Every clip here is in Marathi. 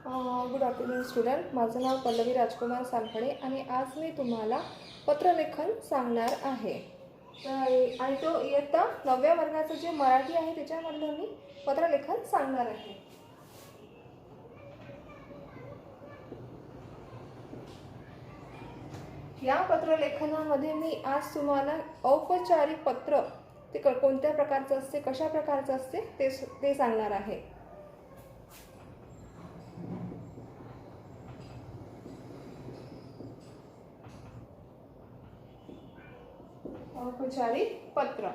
Good afternoon student. माझं नाव पल्लवी राजकुमार सालखडे आणि आज मी तुम्हाला पत्रलेखन सांगणार आहे. आणि तो इयत्ता 9व्या वर्गाचं जे मराठी आहे त्याच्यामधलं मी पत्रलेखन सांगणार आहे. या पत्रलेखनामध्ये मी आज तुम्हाला औपचारिक पत्र ते कोणत्या प्रकारचं असते, कशा प्रकारचं असते ते सांगणार आहे. औपचारिक पत्र.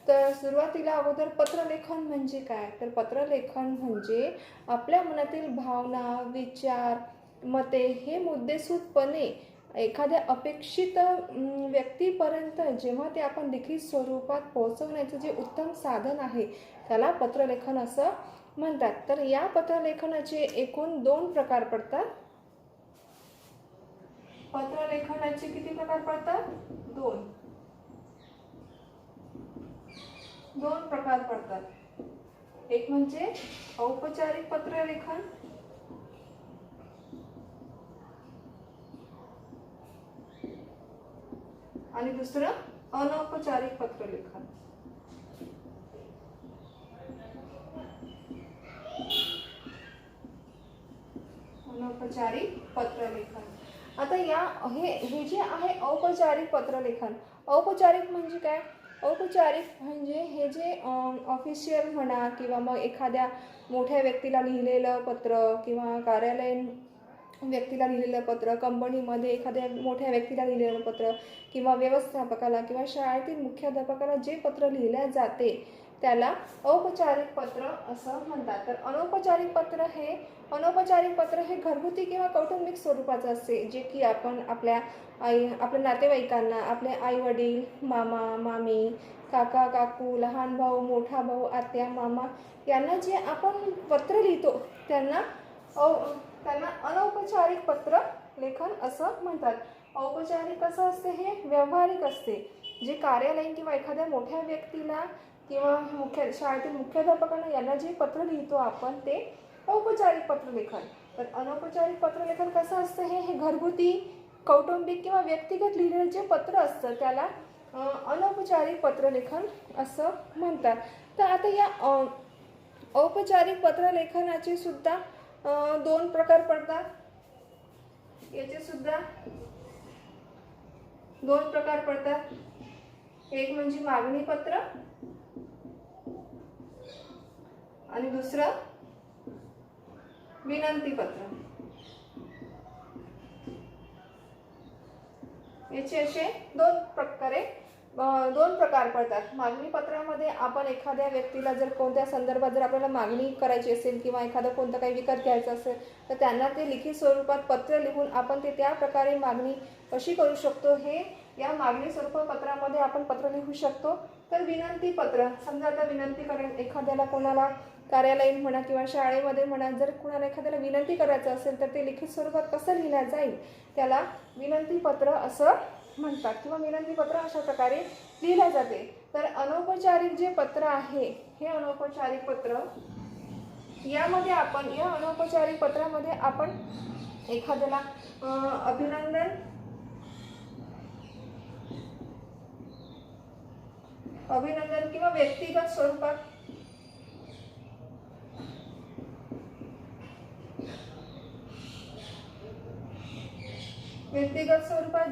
तर सुरुवातीला अगोदर पत्रलेखन म्हणजे काय? तर पत्रलेखन म्हणजे आपल्या मनातील भावना, विचार, मते हे मुद्देसूदपणे एखाद्या अपेक्षित व्यक्तीपर्यंत जेव्हा ते आपण लिखित स्वरूपात पोहोचवण्याचं जे उत्तम साधन आहे त्याला पत्रलेखन असं म्हणतात. तर या पत्रलेखनाचे एकूण 2 प्रकार पडतात. पत्रलेखनाचे किती प्रकार पडतात? 2 प्रकार पडतात. एक म्हणजे औपचारिक पत्रलेखन आणि दुसरं अनौपचारिक पत्रलेखन. अनौपचारिक पत्रलेखन. आता हे जे आहे औपचारिक पत्रलेखन. औपचारिक म्हणजे काय? औपचारिक म्हणजे हे जे ऑफिशियल म्हणा किंवा मग एखाद्या मोठ्या व्यक्तीला लिहिलेलं पत्र किंवा कार्यालयीन व्यक्तीला लिहिलेलं पत्र, कंपनीमध्ये एखाद्या मोठ्या व्यक्तीला लिहिलेलं पत्र किंवा व्यवस्थापकाला किंवा शाळेतील मुख्याध्यापकाला जे पत्र लिहिले जाते त्याला औपचारिक पत्र असं म्हणतात. तर अनौपचारिक पत्र हे घरगुती किंवा कौटुंबिक स्वरूपाचं असते, जे की आपण आपल्या नातेवाईकांना, आपले आई वडील, मामा मामी, काका काकू, लहान भाऊ, मोठा भाऊ, आत्या मामा यांना जे आपण पत्र लिहितो त्यांना अनौपचारिक पत्र लेखन असं म्हणतात. औपचारिक कसं असते? हे व्यावहारिक असते, जे कार्यालयीन किंवा एखाद्या मोठ्या व्यक्तीला किंवा शाळेतील मुख्याध्यापकांना यांना जे पत्र लिहितो आपण ते औपचारिक पत्रलेखन. तर अनौपचारिक पत्रलेखन कसं असतं? हे घरगुती, कौटुंबिक किंवा व्यक्तिगत लिहिलेलं जे पत्र असतं त्याला अनौपचारिक पत्रलेखन असं म्हणतात. तर आता या औपचारिक पत्रलेखनाचे सुद्धा 2 प्रकार पडतात. याचे सुद्धा 2 प्रकार पडतात. एक म्हणजे मागणी पत्र आणि दुसरं विनंती पत्र. याचे असे 2 प्रकार पडतात. मागणी पत्रामध्ये आपण एखाद्या व्यक्तीला जर कोणत्या संदर्भात जर आपल्याला मागणी करायची असेल किंवा एखादं कोणतं काही विकत घ्यायचं असेल तर त्यांना ते लिखित स्वरूपात पत्र लिहून आपण ते त्या प्रकारे मागणी कशी करू शकतो हे या मागणी स्वरूप पत्रामध्ये आपण पत्र लिहू शकतो. तर विनंती पत्र, समजा आता विनंती एखाद्याला कोणाला कार्यालयीन म्हणा किंवा शाळेमध्ये म्हणा जर कोणाला एखाद्याला विनंती करायचं असेल तर ते लिखित स्वरूपात कसं लिहिलं जाईल त्याला विनंती पत्र असं म्हणतात किंवा विनंती पत्र अशा प्रकारे लिहिल्या जाते. तर अनौपचारिक जे पत्र आहे हे अनौपचारिक पत्र या अनौपचारिक पत्रामध्ये आपण एखाद्याला अभिनंदन किंवा व्यक्तिगत स्वरूपात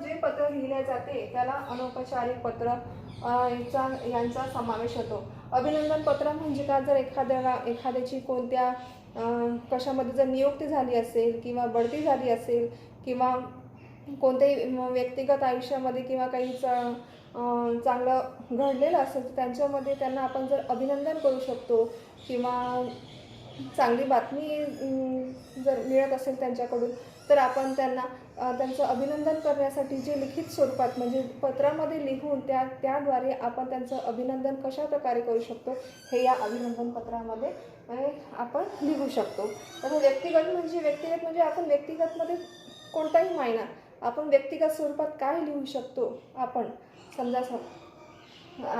जे पत्र लिहिले जाते त्याला अनौपचारिक पत्र यांचा समावेश होतो. अभिनंदन पत्र म्हणजे का? जर एखाद्याची कोणत्या कशामध्ये जर नियुक्ती झाली असेल किंवा बढती झाली असेल किंवा कोणत्याही व्यक्तिगत आयुष्यामध्ये किंवा काही चांगलं घडलेलं असेल तर त्यांच्यामध्ये त्यांना आपण जर अभिनंदन करू शकतो किंवा चांगली बातमी जर मिळत असेल त्यांच्याकडून तर आपण त्यांचं अभिनंदन करण्यासाठी जे लिखित स्वरूपात म्हणजे पत्रामध्ये लिहून त्याद्वारे आपण त्यांचं अभिनंदन कशा प्रकारे करू शकतो हे या अभिनंदन पत्रामध्ये आपण लिहू शकतो. तर व्यक्तिगत म्हणजे आपण व्यक्तिगतमध्ये कोणताही मायना आपण व्यक्तिगत स्वरूपात काय लिहू शकतो. आपण समजा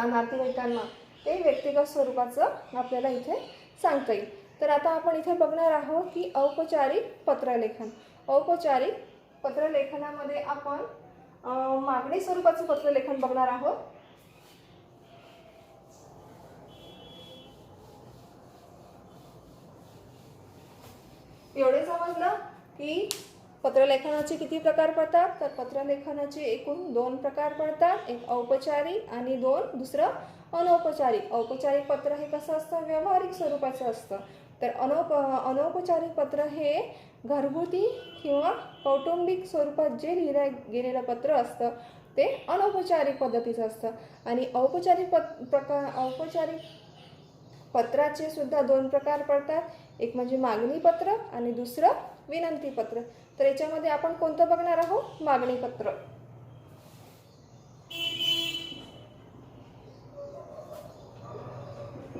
नातेवाईकांना ते व्यक्तिगत स्वरूपाचं आपल्याला इथे सांगता येईल. तर आता आपण इथे बघणार आहोत की औपचारिक पत्रलेखन. औपचारिक पत्रलेखनामध्ये आपण मागणी स्वरूपाचं पत्रलेखन बघणार आहोत. एवढे समजलं की पत्रलेखनाचे किती प्रकार पडतात. तर पत्रलेखनाचे एकूण 2 प्रकार पडतात, एक औपचारिक आणि दुसरं अनौपचारिक. औपचारिक पत्र हे कसं असतं, व्यावहारिक स्वरूपाचं असतं. तर अनौपचारिक पत्र हे घरगुती किंवा कौटुंबिक स्वरूपात जे लिहिलं गेलेलं पत्र असतं ते अनौपचारिक पद्धतीचं असतं. आणि औपचारिक पत्राचे सुद्धा 2 प्रकार पडतात, एक म्हणजे मागणी पत्र आणि दुसरं विनंती पत्र. तर याच्यामध्ये आपण कोणतं बघणार आहोत, मागणी पत्र.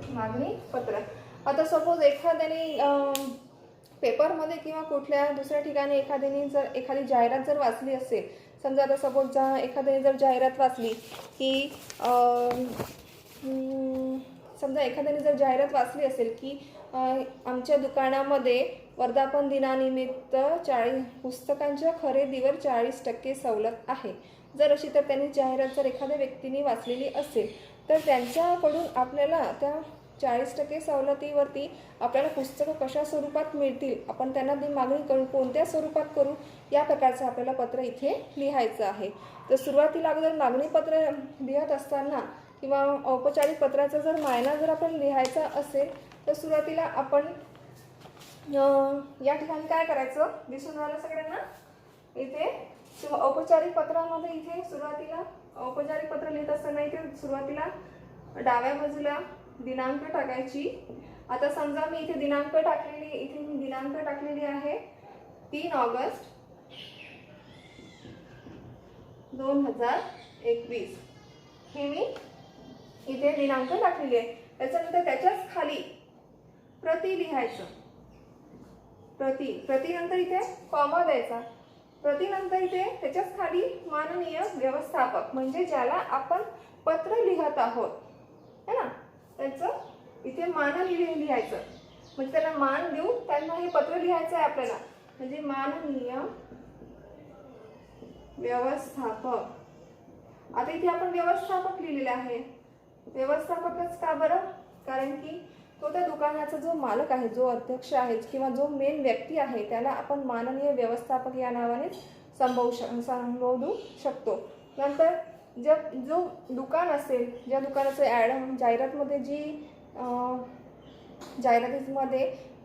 मागणी पत्र. आता सपोज एखाद्याने पेपरमध्ये किंवा कुठल्या दुसऱ्या ठिकाणी एखादी जाहिरात जर वाचली असेल, समजा आता सपोज एखाद्याने जर जाहिरात वाचली की समजा एखाद्याने जर जाहिरात वाचली असेल की आमच्या दुकानामध्ये वर्धापन दिनानिमित्त 40 पुस्तकांच्या खरेदीवर 40% सवलत आहे. जर अशी तर त्यांनी जाहिरात जर एखाद्या व्यक्तीने वाचलेली असेल तर त्यांच्याकडून आपल्याला त्या 40% सवलतीवरती आपल्याला पुस्तकं कशा स्वरूपात मिळतील, आपण त्यांना ती मागणी करू, कोणत्या स्वरूपात करू, या प्रकारचं आपल्याला पत्र इथे लिहायचं आहे. तर सुरुवातीला अगोदर मागणी पत्र लिहत असताना किंवा औपचारिक पत्राचा जर मायना जर आपण लिहायचा असेल तर सुरुवातीला आपण या ठिकाणी काय करायचं, दिसून राहिलं सगळ्यांना इथे किंवा औपचारिक पत्रामध्ये इथे सुरुवातीला औपचारिक पत्र लिहित असताना इथे सुरुवातीला डाव्या बाजूला दिनांक टाकायची. आता समजा मी इथे दिनांक टाकलेली आहे 3 ऑगस्ट 2021. हे मी इथे दिनांक टाकलेली आहे. त्याच्यानंतर त्याच्याच खाली प्रति लिहायचं. प्रति नंतर इथे कॉमा द्यायचा. प्रति नंतर इथे त्याच्याच खाली माननीय व्यवस्थापक, म्हणजे ज्याला आपण पत्र लिहत आहोत है ना, त्याचं इथे मान लिहायचं. म्हणजे त्याला मान देऊन त्यांना हे पत्र लिहायचं आहे आपल्याला. म्हणजे माननीय व्यवस्थापक. आता इथे आपण व्यवस्थापक लिहिलेला आहे. व्यवस्थापकच का बरं, कारण की तो त्या दुकानाचा जो मालक आहे, जो अध्यक्ष आहे किंवा जो मेन व्यक्ती आहे त्याला आपण माननीय व्यवस्थापक या नावाने संबोधू शकतो. नंतर जो दुकान असेल, ज्या दुकानाचं जाहिरातीमध्ये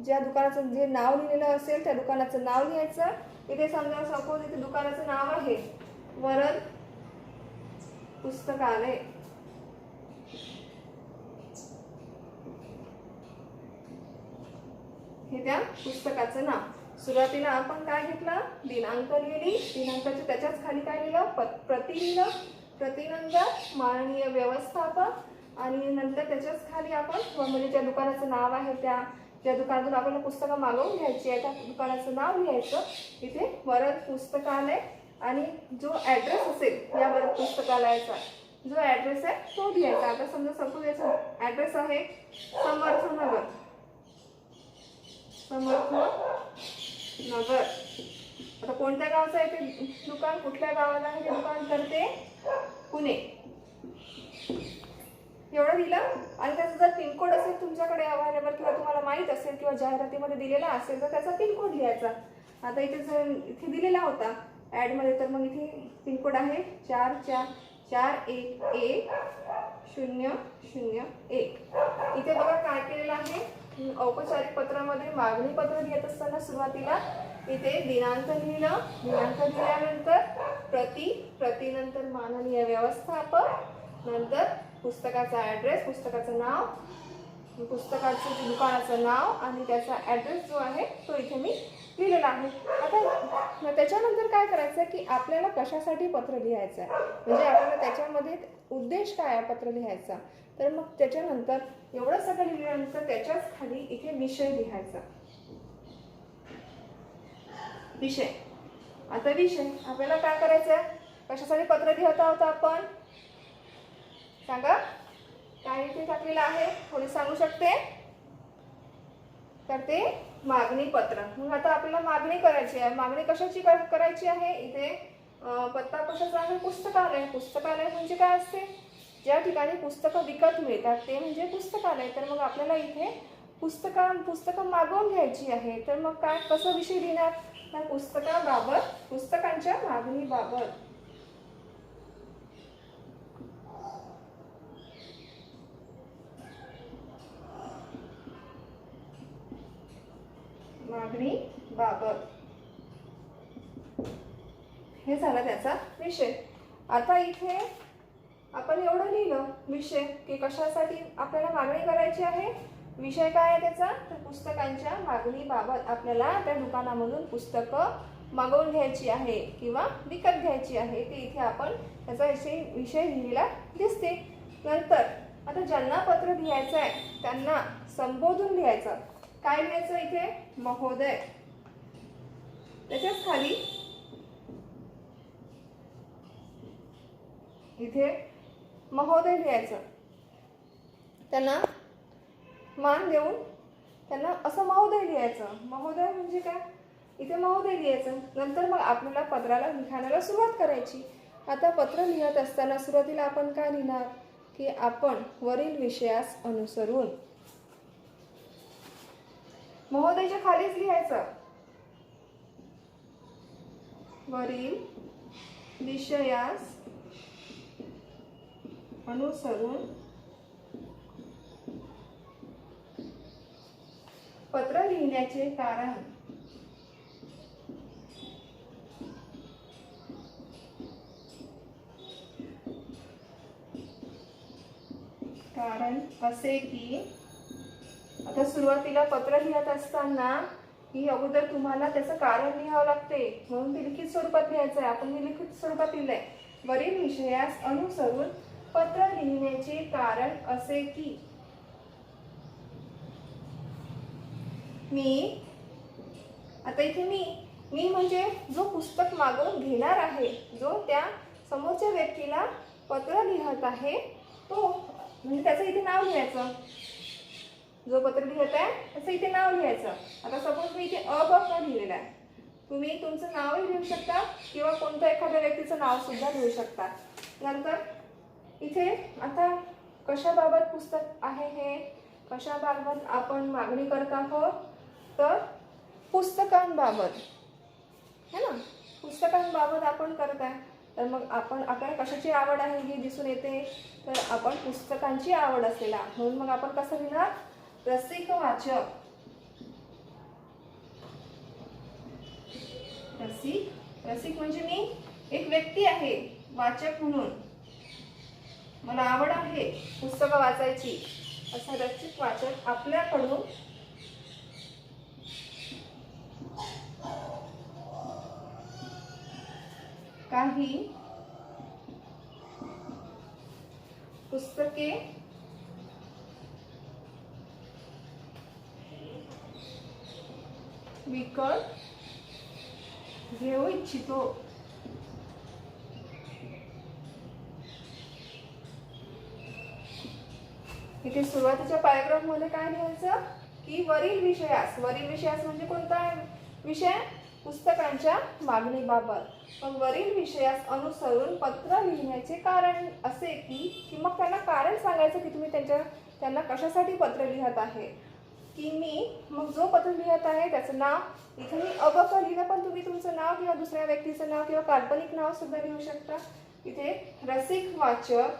ज्या दुकानाचं जे नाव लिहिलेलं असेल त्या दुकानाचं नाव लिहायचं. इथे समजा सपोज इथे दुकानाचं नाव आहे वरद पुस्तकालय. हे त्या पुस्तकाचं नाव. सुरुवातीला आपण काय घेतलं, दिनांक लिहिली. दिनांकाच्या त्याच्याच खाली काय लिहिलं, प्रति लिहिलं. प्रतिनंतर माननीय व्यवस्थापक आणि नंतर त्याच्याच खाली आपण म्हणजे ज्या दुकानाचं नाव आहे ज्या दुकानातून आपल्याला पुस्तकं मागवून घ्यायची आहे त्या दुकानाचं नाव लिहायचं. इथे वरद पुस्तकालय आणि जो ॲड्रेस असेल या वरद पुस्तकालयाचा जो ॲड्रेस आहे तो लिहायचा. आता समजा सपोज याचा ॲड्रेस आहे समर्थनगर. आता कोणत्या गावचं आहे ते दुकान, कुठल्या गावाला आहे ते दुकान, तर ते पुणे. एवढं दिलं. आणि त्याचा जर पिनकोड असेल तुमच्याकडे अवेलेबल किंवा तुम्हाला माहीत असेल किंवा जाहिरातीमध्ये दिलेला असेल तर त्याचा पिनकोड लिहायचा. आता इथे दिलेला होता ॲडमध्ये, तर मग इथे पिनकोड आहे 44411001. इथे बघा काय केलेलं आहे, औपचारिक पत्रामध्ये मागणी पत्र लिहित असताना सुरुवातीला इथे दिनांक लिहिलं. दिनांक लिहिल्यानंतर प्रतिनंतर माननीय व्यवस्थापक, नंतर पुस्तकाचा ॲड्रेस, पुस्तकाचं नाव, पुस्तकाचं दुकानाचं नाव आणि त्याचा ॲड्रेस जो आहे तो इथे मी लिहिलेला आहे. आता त्याच्यानंतर काय करायचं की आपल्याला कशासाठी पत्र लिहायचं आहे, म्हणजे आपल्याला त्याच्यामध्ये उद्देश काय आहे पत्र लिहायचा. तर मग त्याच्यानंतर एवढं सगळं लिहिल्यानंतर त्याच्याच खाली इथे विषय लिहायचा. विषय. आता विषय आपल्याला काय करायचं आहे, कशासाठी पत्र लिहत आहोत आपण सांगा. काय इथे टाकलेलं आहे कोणी सांगू शकते, तर ते मागणी पत्र. मग आता आपल्याला मागणी करायची आहे. मागणी कशाची करायची आहे? इथे पत्ता कशाचा आहे? पुस्तकालय. पुस्तकालय म्हणजे काय असते? ज्या ठिकाणी पुस्तकं विकत मिळतात ते म्हणजे पुस्तकालय. तर मग आपल्याला इथे पुस्तकं मागवून घ्यायची आहे. तर मग काय कसं विषय लिहिणार? तर पुस्तकाबाबत, पुस्तकांच्या मागणीबाबत. मागणीबाबत हे झाला त्याचा विषय. आता इथे आपण एवढं लिहिलं विषय की कशासाठी आपल्याला मागणी करायची आहे. विषय काय आहे त्याचा? तर पुस्तकांच्या मागणीबाबत आपल्याला त्या दुकानामधून पुस्तकं मागवून घ्यायची आहे किंवा विकत घ्यायची आहे. ते इथे आपण त्याचा विषय लिहिलेला दिसते. नंतर आता ज्यांना पत्र लिहायचं आहे त्यांना संबोधून लिहायचं. काय लिहायचं इथे? महोदय. त्याच्याच खाली इथे महोदय लिहायचं. त्यांना मान देऊन त्यांना असं महोदय लिहायचं. महोदय म्हणजे काय? इथे महोदय लिहायचं. नंतर मग आपल्याला पत्राला लिखाणाला सुरुवात करायची. आता पत्र लिहत असताना सुरुवातीला आपण काय लिहिणार की आपण वरील विषयास अनुसरून. महोदयच्या खालीच लिहायचं वरील विषयास अनुसरून पत्र लिहिण्याचे कारण. कारण असे की आता सुरुवातीला पत्र लिहत असताना ही अगोदर तुम्हाला त्याचं कारण लिहावं लागते. म्हणून ते लिखित स्वरूपात लिहायचं आहे. आपण लिखित स्वरूपात लिहिलंय. वरील विषयास अनुसरून पत्र लिहिण्याचे कारण असे की मी. आता इथे मी म्हणजे जो पुस्तक मागवून घेणार आहे, जो त्या समोरच्या व्यक्तीला पत्र लिहत आहे तो, म्हणजे त्याचं इथे नाव लिहायचं. जो पत्र लिहत आहे त्याचं इथे नाव लिहायचं. आता सपोज मी इथे ब लिहिलेलं आहे. तुम्ही तुमचं नावही लिहू शकता किंवा कोणत्या एखाद्या व्यक्तीचं नाव सुद्धा लिहू शकता. नंतर इथे आता कशाबाबत पुस्तक आहे हे, कशाबाबत आपण मागणी करत आहोत, तर पुस्तकांबाबत है ना. पुस्तकांबाबत आपण करत आहे. तर मग आपल्याला कशाची आवड आहे हे दिसून येते. तर आपण पुस्तकांची आवड असेल म्हणून मग आपण कसं लिहिणार? रसिक वाचक. रसिक म्हणजे मी एक व्यक्ती आहे वाचक म्हणून, मला आवड आहे पुस्तकं वाचायची. असा रसिक वाचक आपल्याकडून काही पुस्तके विकत घेऊ इच्छितो. इथे सुरुवातीच्या पॅराग्राफ मध्ये काय लिहायचं की वरील विषयास. वरील विषयास म्हणजे कोणता विषय? पुस्तकांच्या मागणीबाबत. मग वरील विषयास अनुसरून पत्र लिहिण्याचे कारण असे की मग त्यांना कारण सांगायचं की तुम्ही त्यांना कशासाठी पत्र लिहत आहे. की मी मग जो पत्र लिहत आहे त्याचं नाव, इथे मी अबक लिहिलं पण तुम्ही तुमचं नाव किंवा दुसऱ्या व्यक्तीचं नाव किंवा काल्पनिक नाव सुद्धा लिहू शकता. इथे रसिक वाचक,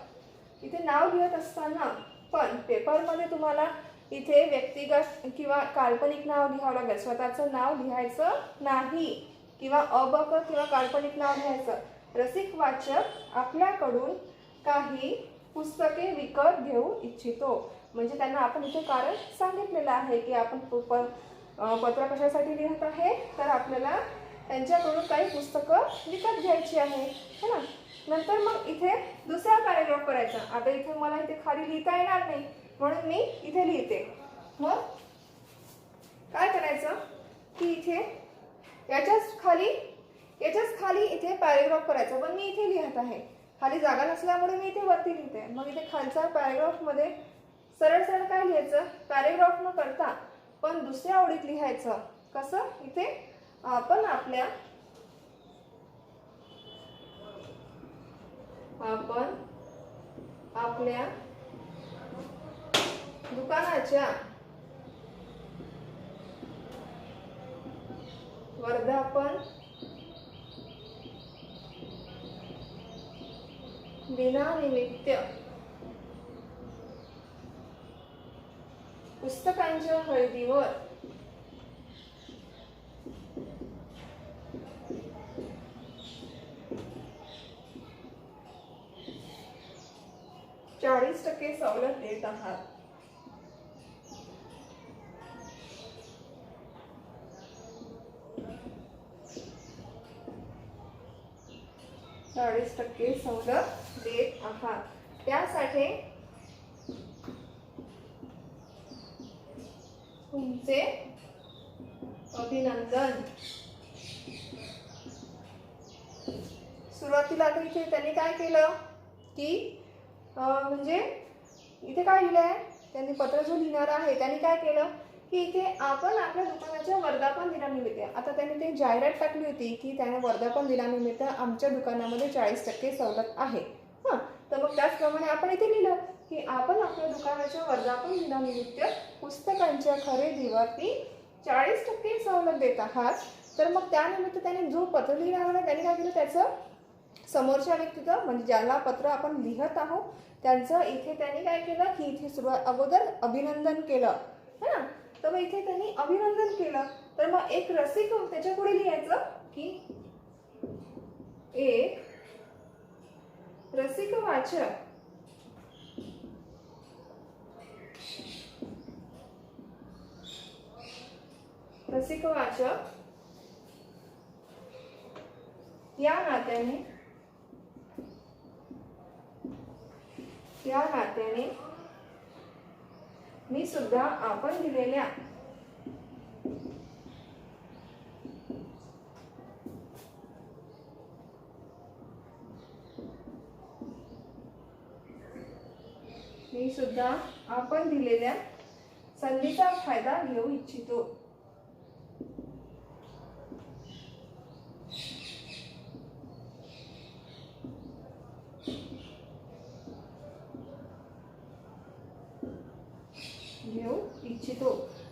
इथे नाव लिहत असताना पण पेपरमध्ये तुम्हाला इथे व्यक्तिगत किंवा काल्पनिक नाव लिहावं लागेल. स्वतःचं नाव लिहायचं नाही किंवा अबक किंवा काल्पनिक नाव लिहायचं. रसिक वाचक आपल्याकडून काही पुस्तके विकत घेऊ इच्छितो. म्हणजे त्यांना आपण इथे कारण सांगितलेलं आहे की आपण पत्र कशासाठी लिहत आहे, तर आपल्याला त्यांच्याकडून काही पुस्तकं विकत घ्यायची आहे है ना. नंतर मग इथे दुसरा पॅराग्राफ करायचा. आता इथे मला इथे खाली लिहिता येणार नाही म्हणून मी इथे लिहिते. मग काय करायचं की इथे याच्याच खाली इथे पॅराग्राफ करायचा. पण मी इथे लिहत आहे, खाली जागा नसल्यामुळे मी इथे वरती लिहिते. मग इथे खालच्या पॅराग्राफमध्ये सरळ काय लिहायचं? पॅराग्राफ न करता पण दुसऱ्या ओळीत लिहायचं. कसं? इथे आपण आपल्या दुकानाच्या वर्धापन दिनानिमित्त पुस्तकांच्या खरेदीवर 40% सवलत देत आहात. सवलत देत आहात. त्यासाठी तुमचे अभिनंदन. सुरुवातीला आता इथे त्यांनी काय केलं की म्हणजे इथे काय लिहिलंय, त्यांनी पत्र जो लिहिणार आहे त्यांनी काय केलं की इथे आपण आपल्या दुकानाच्या वर्धापन दिनानिमित्त, आता त्यांनी ते जाहिरात टाकली होती की त्याने वर्धापन दिनानिमित्त आमच्या दुकानामध्ये 40% सवलत आहे. हां, तर मग त्याचप्रमाणे आपण इथे लिहिलं की आपण आपल्या दुकानाच्या वर्धापन दिनानिमित्त पुस्तकांच्या खरेदीवरती 40% सवलत देत आहात. तर मग त्यानिमित्त त्यांनी जो पत्र लिहिला होता त्यांनी काय केलं, त्याचं समोरच्या व्यक्तीचं म्हणजे ज्याला पत्र आपण लिहत आहोत त्यांचं इथे त्यांनी काय केलं की इथे सुरुवात अगोदर अभिनंदन केलं है ना. तर मग इथे त्यांनी अभिनंदन केलं, तर मग एक रसिक त्याच्या पुढे लिहायचं की एक रसिक वाचक या नात्याने मी सुद्धा आपण दिलेल्या संधीचा फायदा घेऊ इच्छितो.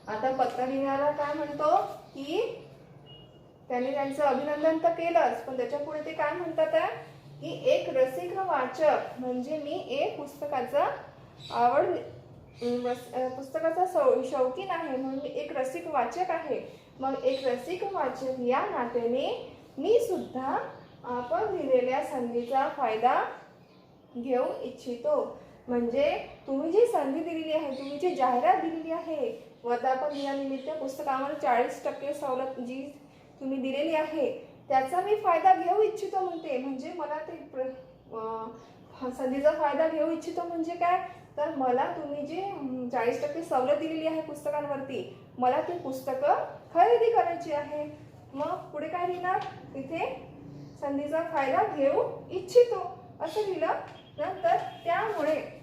आता पत्र लिहिणारा काय म्हणतो की त्याने त्यांचं अभिनंदन तर केलंच, पण त्याच्या पुढे ते काय म्हणतात की एक रसिक वाचक म्हणजे मी एक पुस्तकाचा शौकीन आहे, म्हणून मी एक रसिक वाचक आहे. मग एक रसिक वाचक या नात्याने मी सुद्धा आपण दिलेल्या संधीचा फायदा घेऊ इच्छितो. म्हणजे तुम्ही जी संधी दिलेली आहे, तुम्ही जी जाहिरात दिलेली आहे वर्धापन दिनानिमित्त पुस्तकावर 40% सवलत जी तुम्ही दिलेली आहे त्याचा मी फायदा घेऊ इच्छितो म्हणते. म्हणजे मला ते संधीचा फायदा घेऊ इच्छितो म्हणजे काय, तर मला तुम्ही जी 40% सवलत दिलेली आहे पुस्तकांवरती, मला ती पुस्तकं खरेदी करायची आहे. मग पुढे काय लिहिणार, तिथे संधीचा फायदा घेऊ इच्छितो असं लिहिलं. नंतर त्यामुळे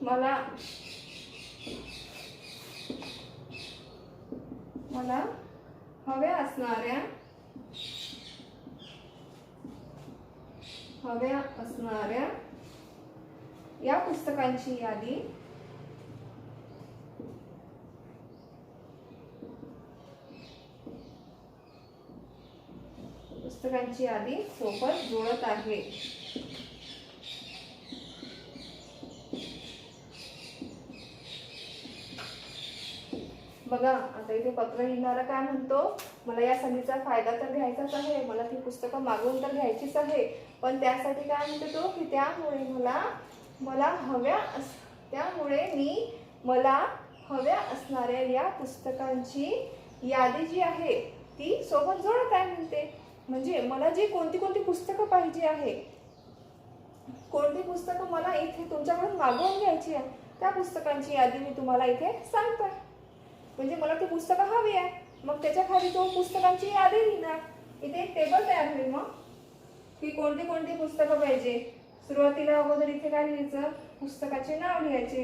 मला हव्या असणाऱ्या या पुस्तकांची यादी सोबत जोडत आहे. बघा आता इथे पत्र लिहिणारा काय म्हणतो, मला या संधीचा फायदा तर घ्यायचाच आहे, मला ती पुस्तकं मागवून तर घ्यायचीच आहे, पण त्यासाठी काय म्हणतो तो की त्यामुळे मला हव्या असणाऱ्या या पुस्तकांची यादी जी आहे ती सोबत जोडत आहे म्हणते. म्हणजे मला जी कोणती पुस्तकं पाहिजे आहे, कोणती पुस्तकं मला इथे तुमच्याकडून मागवून घ्यायची आहे, त्या पुस्तकांची यादी मी तुम्हाला इथे सांगते. म्हणजे मला ती पुस्तकं हवी आहे, मग त्याच्या खाली तो पुस्तकांची यादी लिहिणार. इथे एक टेबल तयार होईल मग की कोणती पुस्तकं पाहिजे. सुरुवातीला अगोदर इथे काय लिहायचं, पुस्तकाचे नाव लिहायचे,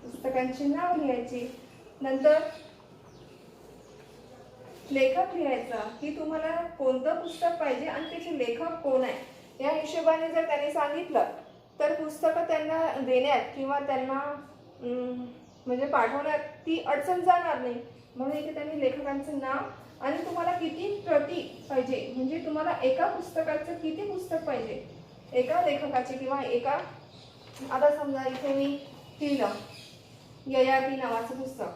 पुस्तकांचे नाव लिहायचे. नंतर लेखक लिहायचा की तुम्हाला कोणतं पुस्तक पाहिजे आणि त्याचे लेखक कोण आहे. या हिशोबाने जर त्यांनी सांगितलं तर पुस्तकं त्यांना देण्यात किंवा त्यांना म्हणजे पाठवण्यात ती अडचण जाणार नाही. म्हणून इथे त्यांनी लेखकांचं नाव आणि तुम्हाला किती प्रती पाहिजे, म्हणजे तुम्हाला एका पुस्तकाचं किती पुस्तक पाहिजे, एका लेखकाचे किंवा एका, आता समजा इथे मी लिहिलं ययाती नावाचं पुस्तक,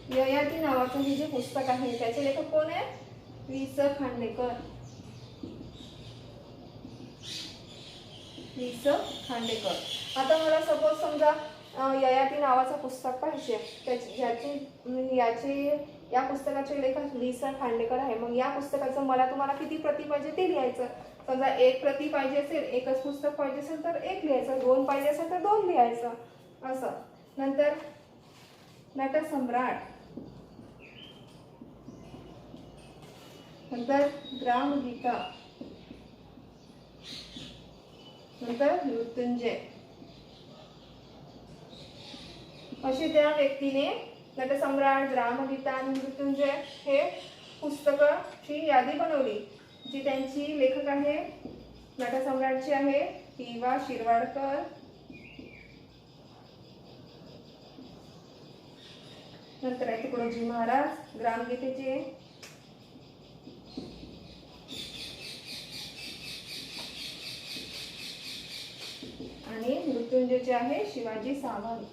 ययाती नावाचं हे जे पुस्तक आहे त्याचे लेखक कोण आहे, वि स खांडेकर. वि स खांडेकर. आता मला सपोज समजा ययाती नावाचं पुस्तक पाहिजे, या पुस्तकाचे लेखक वि स खांडेकर आहे. मग या पुस्तकाचं मला तुम्हाला किती प्रती पाहिजे ते लिहायचं. समजा एक प्रती पाहिजे असेल, एकच पुस्तक पाहिजे असेल तर एक लिहायचं, दोन पाहिजे असेल तर दोन लिहायचं असं. नंतर नटसम्राट, नंतर ग्रामगीता, नंतर मृत्युंजय. अशी त्या व्यक्तीने नटसम्राट, ग्रामगीता आणि मृत्युंजय हे पुस्तकाची यादी बनवली. जी त्यांची लेखक आहे, नटसम्राटची आहे पी.वा. शिरवाडकर, नंतर आहे तुकडोजी महाराज. ग्रामगीतेचे आणि मृत्युंजयचे आहे शिवाजी सावंत.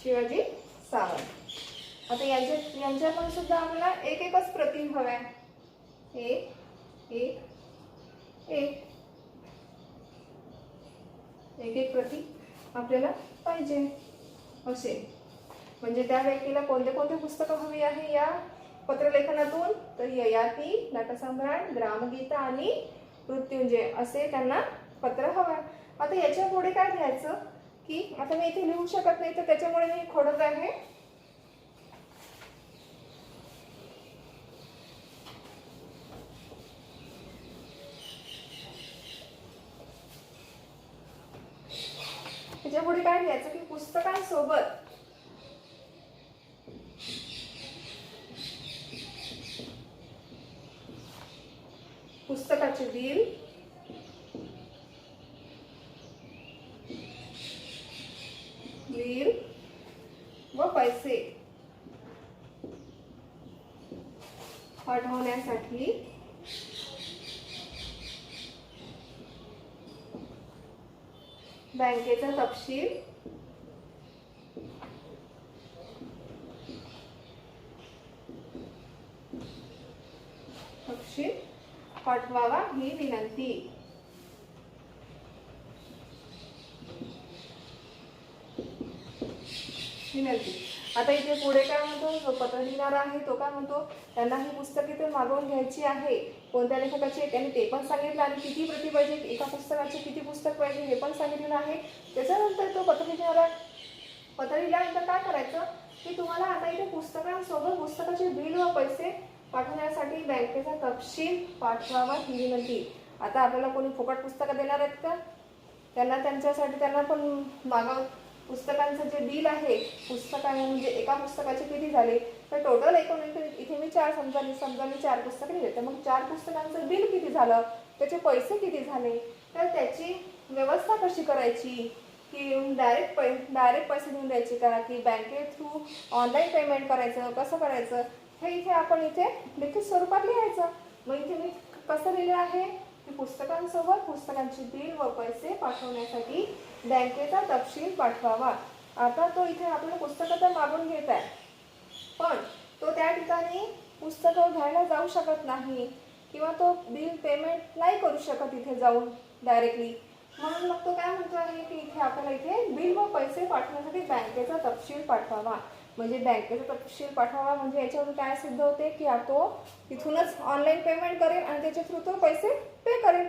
शिवाजी सावंत. आता यांच्या पण सुद्धा आपल्याला एक एकच प्रती हव्या, एक एक एक एक एक प्रती आपल्याला पाहिजे असे. म्हणजे त्या व्यक्तीला कोणते कोणते पुस्तकं हवी आहे या पत्रलेखनातून, तर ययाती, नटसम्राट, ग्रामगीता आणि मृत्युंजय असे त्यांना पत्र हवं. आता याच्या पुढे काय लिहायचं की आता मी इथे लिहू शकत नाही तर त्याच्यामुळे मी खोडत आहे. त्याच्या पुढे काय लिहायचं की पुस्तकांसोबत पुस्तकाचे बिल, व पैसे पाठवण्यासाठी बँकेचा तपशील पाठवावा ही विनंती. आता इथे पुढे काय म्हणतो, जो पत्र लिहिणारा आहे तो काय म्हणतो, त्यांना ही पुस्तके तर मागवून घ्यायची आहे, कोणत्या लेखकाचे त्यांनी ते पण सांगितलं आणि किती प्रती पाहिजे, एका पुस्तकाचे किती पुस्तक पाहिजे हे पण सांगितलेलं आहे. त्याच्यानंतर तो पत्र लिहिल्यानंतर काय करायचं की तुम्हाला आता इथे पुस्तकांसोबत पुस्तकाचे बिल व पैसे पाठवण्यासाठी बँकेचा तपशील पाठवावा ही विनंती. आता आपल्याला कोणी फुकट पुस्तकं देणार आहेत का, त्यांच्यासाठी त्यांना पण पुस्तकांचं जे बिल आहे, म्हणजे एका पुस्तकाचे किती झाले तर टोटल एकूण इथे मी समजा मी 4 पुस्तकं लिहिले तर मग 4 पुस्तकांचं बिल किती झालं, त्याचे पैसे किती झाले, तर त्याची व्यवस्था कशी करायची की डायरेक्ट पैसे देऊन द्यायचे का की बँके थ्रू ऑनलाईन पेमेंट करायचं, कसं करायचं हे इथे आपण इथे लिखित स्वरूपात लिहायचं. मग इथे मी कसं लिहिलं आहे की पुस्तकांसोबत पुस्तकांची बिल व पैसे पाठवण्यासाठी बँकेचा तपशील पाठवावा. आता तो इथे आपल्याला पुस्तकं तर मागून घेत आहे पण तो त्या ठिकाणी पुस्तकं घ्यायला जाऊ शकत नाही किंवा तो बिल पेमेंट नाही करू शकत इथे जाऊन डायरेक्टली. म्हणून मग तो काय म्हणतो आहे की इथे आपल्याला इथे बिल व पैसे पाठवण्यासाठी बँकेचा तपशील पाठवावा. म्हणजे बँकेचा तपशील पाठवावा म्हणजे याच्यावरून काय सिद्ध होते की तो तिथूनच ऑनलाईन पेमेंट करेल आणि त्याच्या थ्रू तो पैसे पे करेल.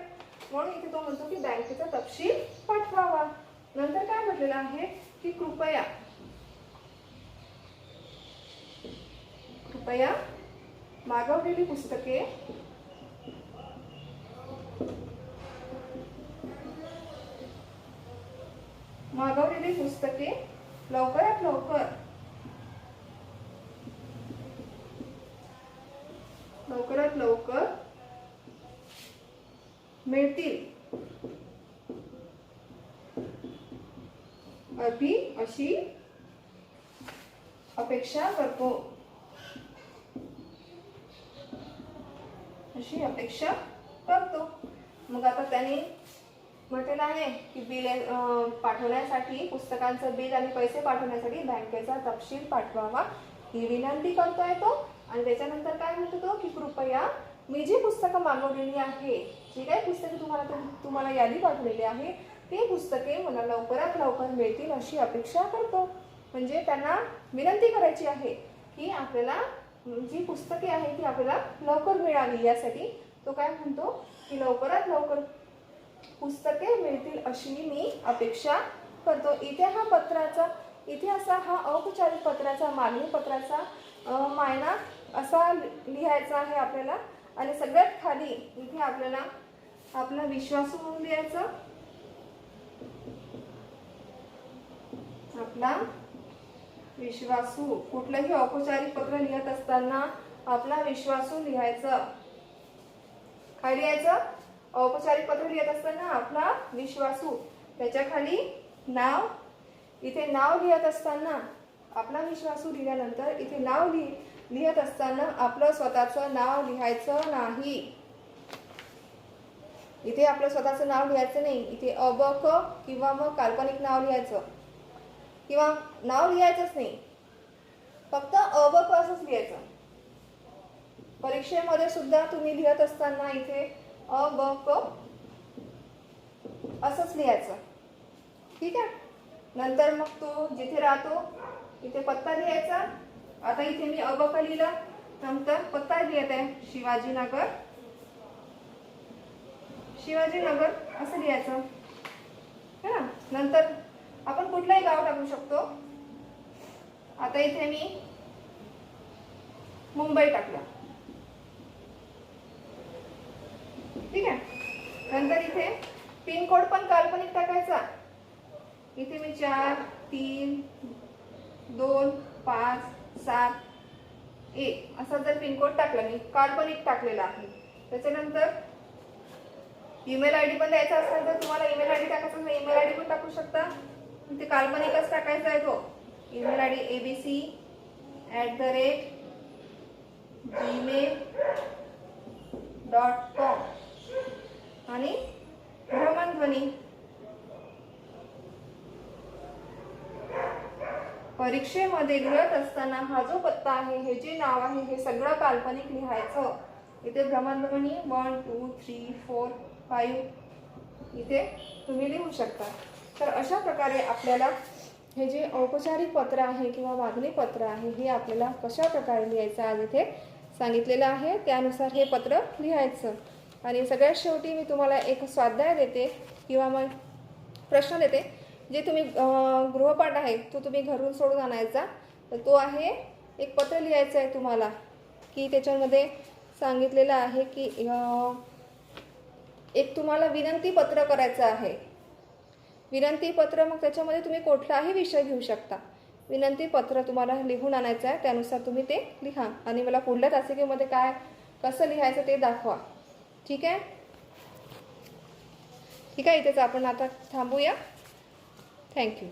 म्हणून इथे तो म्हणतो की बँकेचा तपशील पाठवावा. नंतर काय म्हटलेलं आहे की कृपया कृपया मागवलेली पुस्तके लवकरात लवकर मिळतील अशी अपेक्षा करतो. मग आता त्यांनी म्हटलेलं आहे की बिल पाठवण्यासाठी, पुस्तकांचं बिल आणि पैसे पाठवण्यासाठी बँकेचा तपशील पाठवावा ही विनंती करतोय तो. आणि त्याच्यानंतर काय म्हणतो तो की कृपया मी जी पुस्तकं मागवलेली आहे, जी काही पुस्तके तुम्हाला यादी पाठवलेली आहे, ती पुस्तके मला लवकरात लवकर मिळतील अशी अपेक्षा करतो. म्हणजे त्यांना विनंती करायची आहे की आपल्याला जी पुस्तके आहे ती आपल्याला लवकर मिळावी, यासाठी तो काय म्हणतो की लवकरात लवकर पुस्तके मिळतील अशी मी अपेक्षा करतो. इथे असा हा औपचारिक पत्राचा, मागणी पत्राचा मायना असा लिहायचा आहे आपल्याला. आणि सगळ्यात खाली इथे आपल्याला आपला विश्वासू म्हणून लिहायचं. आपला विश्वासू, कुठलंही औपचारिक पत्र लिहित असताना आपला विश्वासू लिहायचं. काय लिहायचं? औपचारिक पत्र लिहित असताना आपला विश्वासू, त्याच्या खाली नाव. इथे नाव लिहित असताना आपला विश्वासू लिहिल्यानंतर इथे नाव लिहित असताना आपलं स्वतःचं नाव लिहायचं नाही. इथे आपलं स्वतःचं नाव लिहायचं नाही. इथे अबक किंवा मग काल्पनिक नाव लिहायचं, किंवा नाव लिहायचंच नाही, फक्त अबक असंच लिहायचं. परीक्षेमध्ये सुद्धा तुम्ही लिहत असताना इथे अबक असंच लिहायचं. ठीक आहे. नंतर मग तो जिथे राहतो इथे पत्ता लिहायचा. आता इथे मी अबक लिहिलं, नंतर पत्ता लिहित आहे शिवाजीनगर असं लिहायचं. है ना. नंतर आपण कुठलंही गाव टाकू शकतो. आता इथे मी मुंबई टाकलं. ठीक आहे. नंतर इथे पिनकोड पण काल्पनिक टाकायचा. इथे मी 4, 3, 2, 5, 7, 1 असा जर पिनकोड टाकला, मी काल्पनिक टाकलेला आहे. त्याच्यानंतर ईमेल आयडी पण द्यायचा असेल तर तुम्हाला ईमेल आयडी टाकायचा असेल, ईमेल आयडी पण टाकू शकता. ते काल्पनिकच टाकायचा आहे तो. ईमेल आयडी abc@gmail.com आणि भ्रमणध्वनी. परीक्षेमध्ये लिहत असताना हा जो पत्ता आहे, हे जे नाव आहे, हे सगळं काल्पनिक लिहायचं. इथे भ्रमणध्वनी 1, 2, 3, 4, 5 इथे तुम्ही लिहू शकता. तर अशा प्रकारे आपल्याला हे जे औपचारिक पत्र आहे किंवा मागणी पत्र आहे, हे आपल्याला कशा प्रकारे लिहायचं आज इथे सांगितलेलं आहे. त्यानुसार हे पत्र लिहायचं. आणि सगळ्यात शेवटी मी तुम्हाला एक स्वाध्याय देते किंवा मग प्रश्न देते, जे तुम्ही गृहपाठ आहे तो तुम्ही घरून सोडून आणायचा. तर तो आहे, एक पत्र लिहायचं आहे तुम्हाला, की त्याच्यामध्ये सांगितलेलं आहे की एक तुम्हाला विनंती पत्र करायचं आहे. विनंती पत्र, मग त्याच्यामध्ये तुम्ही कुठलाही विषय घेऊ शकता. विनंती पत्र तुम्हाला लिहून आणायचं आहे. त्यानुसार तुम्ही ते लिहा आणि मला पुढल्या तासिकेमध्ये कसं लिहायचं ते दाखवा. ठीक आहे. इथेच आपण आता थांबूया. थँक्यू.